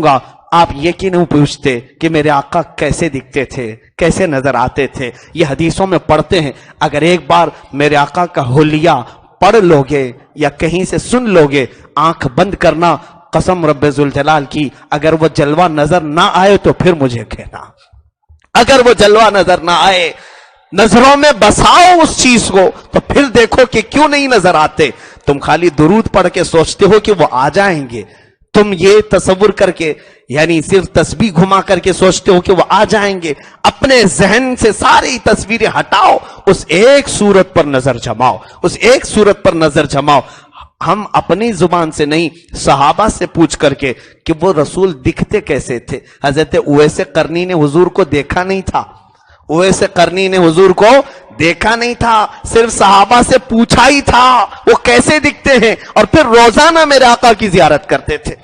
آپ یہ کیوں نہیں پوچھتے کہ میرے آقا کیسے دکھتے تھے، کیسے نظر آتے تھے؟ یہ حدیثوں میں پڑھتے ہیں۔ اگر ایک بار میرے آقا کا حلیہ پڑھ لوگے یا کہیں سے سن لوگے، آنکھ بند کرنا، قسم رب ذوالجلال کی، اگر وہ جلوہ نظر نہ آئے تو پھر مجھے کہنا۔ اگر وہ جلوہ نظر نہ آئے، نظروں میں بساؤ اس چیز کو، تو پھر دیکھو کہ کیوں نہیں نظر آتے۔ تم خالی درود پڑھ کے سوچتے ہو کہ وہ آ جائیں گے، تم یہ تصور کر کے یعنی صرف تسبیح گھما کر کے سوچتے ہو کہ وہ آ جائیں گے۔ اپنے ذہن سے ساری تصویریں ہٹاؤ، اس ایک صورت پر نظر جماؤ، اس ایک صورت پر نظر جماؤ۔ ہم اپنی زبان سے نہیں، صحابہ سے پوچھ کر کے کہ وہ رسول دکھتے کیسے تھے۔ حضرت اویس قرنی نے حضور کو دیکھا نہیں تھا، اویس قرنی نے حضور کو دیکھا نہیں تھا، صرف صحابہ سے پوچھا ہی تھا وہ کیسے دکھتے ہیں، اور پھر روزانہ میرے آقا کی زیارت کرتے تھے،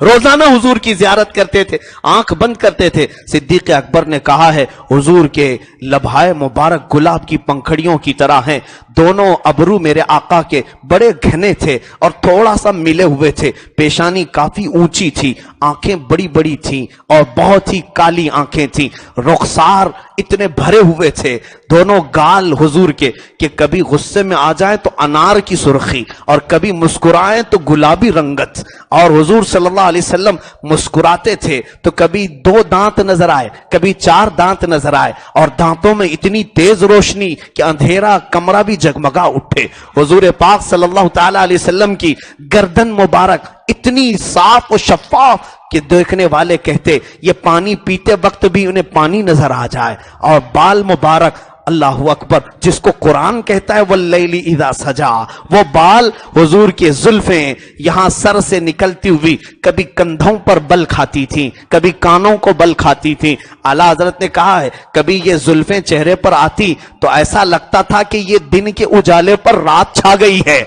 روزانہ حضور کی زیارت کرتے تھے، آنکھ بند کرتے تھے۔ صدیق اکبر نے کہا ہے حضور کے لبھائے مبارک گلاب کی پنکھڑیوں کی طرح ہیں، دونوں ابرو میرے آقا کے بڑے گھنے تھے اور تھوڑا سا ملے ہوئے تھے، پیشانی کافی اونچی تھی، آنکھیں بڑی بڑی تھیں اور بہت ہی کالی آنکھیں تھیں، رخسار اتنے بھرے ہوئے تھے، دونوں گال حضور کے کہ کبھی غصے میں آ جائیں تو انار کی سرخی اور کبھی مسکرائیں تو گلابی رنگت، اور حضور صلی اللہ علیہ وسلم مسکراتے تھے تو کبھی 2 دانت نظر آئے، کبھی 4 دانت نظر آئے، اور دانتوں میں اتنی تیز روشنی کہ اندھیرا کمرہ بھی جگمگا اٹھے۔ حضور پاک صلی اللہ تعالی علیہ وسلم کی گردن مبارک اتنی صاف و شفاف کہ دیکھنے والے کہتے یہ پانی پیتے وقت بھی انہیں پانی نظر آ جائے، اور بال مبارک، اللہ اکبر، جس کو قرآن کہتا ہے واللیل اذا سجا، وہ بال حضور کے زلفیں یہاں سر سے نکلتی ہوئی کبھی کندھوں پر بل کھاتی تھیں، کبھی کانوں کو بل کھاتی تھیں۔ اعلیٰ حضرت نے کہا ہے کبھی یہ زلفیں چہرے پر آتی تو ایسا لگتا تھا کہ یہ دن کے اجالے پر رات چھا گئی ہے،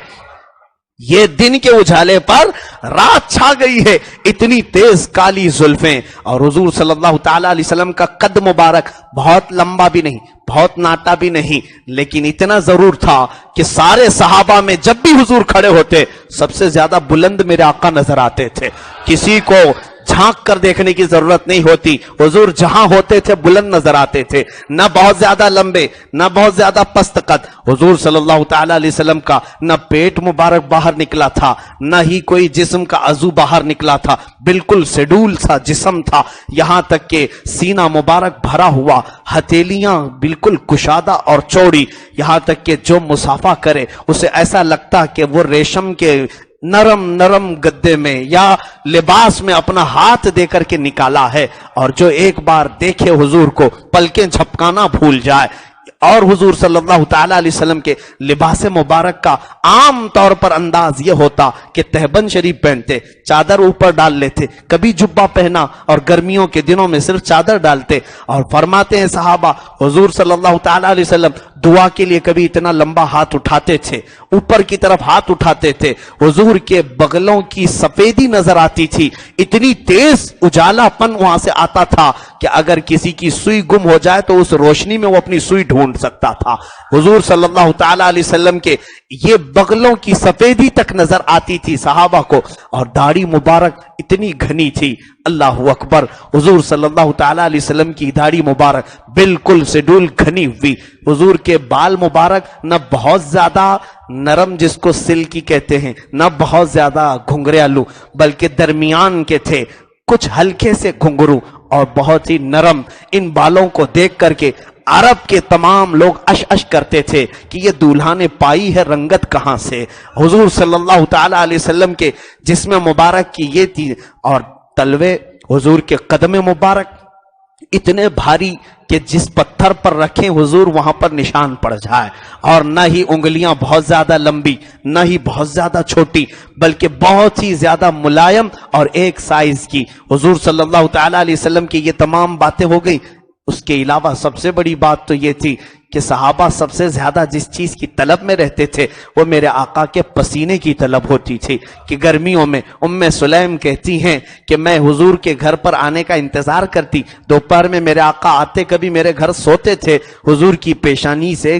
یہ دن کے اجالے پر رات چھا گئی ہے، اتنی تیز کالی زلفیں۔ اور حضور صلی اللہ تعالی علیہ وسلم کا قد مبارک بہت لمبا بھی نہیں، بہت ناٹا بھی نہیں، لیکن اتنا ضرور تھا کہ سارے صحابہ میں جب بھی حضور کھڑے ہوتے سب سے زیادہ بلند میرے آقا نظر آتے تھے، کسی کو جھانک کر دیکھنے کی ضرورت نہیں ہوتی، حضور جہاں ہوتے تھے بلند نظر آتے تھے، نہ بہت زیادہ لمبے نہ بہت زیادہ پست قد۔ حضور صلی اللہ تعالی علیہ وسلم کا نہ پیٹ مبارک باہر نکلا تھا، نہ ہی کوئی جسم کا عضو باہر نکلا تھا، بالکل شیڈول سا جسم تھا، یہاں تک کہ سینہ مبارک بھرا ہوا، ہتھیلیاں بالکل کشادہ اور چوڑی، یہاں تک کہ جو مصافحہ کرے اسے ایسا لگتا کہ وہ ریشم کے نرم نرم گدے میں یا لباس میں اپنا ہاتھ دے کر کے نکالا ہے، اور جو ایک بار دیکھے حضور کو پلکیں جھپکانا بھول جائے۔ اور حضور صلی اللہ تعالی علیہ وسلم کے لباس مبارک کا عام طور پر انداز یہ ہوتا کہ تہبند شریف پہنتے، چادر اوپر ڈال لیتے، کبھی جبہ پہنا اور گرمیوں کے دنوں میں صرف چادر ڈالتے۔ اور فرماتے ہیں صحابہ حضور صلی اللہ تعالی علیہ وسلم دعا کے لیے کبھی اتنا لمبا ہاتھ اٹھاتے تھے، اوپر کی طرف ہاتھ اٹھاتے تھے، حضور کے بغلوں کی سفیدی نظر آتی تھی، اتنی تیز اجالا پن وہاں سے آتا تھا کہ اگر کسی کی سوئی گم ہو جائے تو اس روشنی میں وہ اپنی سوئی ڈھونڈ سکتا تھا۔ حضور صلی اللہ تعالی علیہ وسلم کے یہ بغلوں کی سفیدی تک نظر آتی تھی صحابہ کو، اور داڑھی مبارک اتنی گھنی تھی، اللہ اکبر، حضور صلی اللہ تعالی علیہ وسلم کی داڑھی مبارک بالکل شیڈول گھنی ہوئی، حضور کے بال مبارک نہ بہت زیادہ نرم جس کو سلکی کہتے ہیں، نہ بہت زیادہ گھنگریالو، بلکہ درمیان کے تھے، کچھ ہلکے سے گھنگرو اور بہت ہی نرم۔ ان بالوں کو دیکھ کر کے عرب کے تمام لوگ اش اش کرتے تھے کہ یہ دولہا نے پائی ہے رنگت کہاں سے۔ حضور صلی اللہ تعالی علیہ وسلم کے جسم مبارک کی یہ تھی، اور تلوے حضور کے قدم مبارک اتنے بھاری کہ جس پتھر پر رکھیں حضور وہاں پر نشان پڑ جائے، اور نہ ہی انگلیاں بہت زیادہ لمبی نہ ہی بہت زیادہ چھوٹی، بلکہ بہت ہی زیادہ ملائم اور ایک سائز کی۔ حضور صلی اللہ تعالی علیہ وسلم کی یہ تمام باتیں ہو گئی۔ اس کے علاوہ سب سے بڑی بات تو یہ تھی کہ صحابہ سب سے زیادہ جس چیز کی طلب میں رہتے تھے وہ میرے آقا کے پسینے کی طلب ہوتی تھی، کہ گرمیوں میں ام سلیم کہتی ہیں کہ میں حضور کے گھر پر آنے کا انتظار کرتی، دوپہر میں میرے آقا آتے، کبھی میرے گھر سوتے تھے، حضور کی پیشانی سے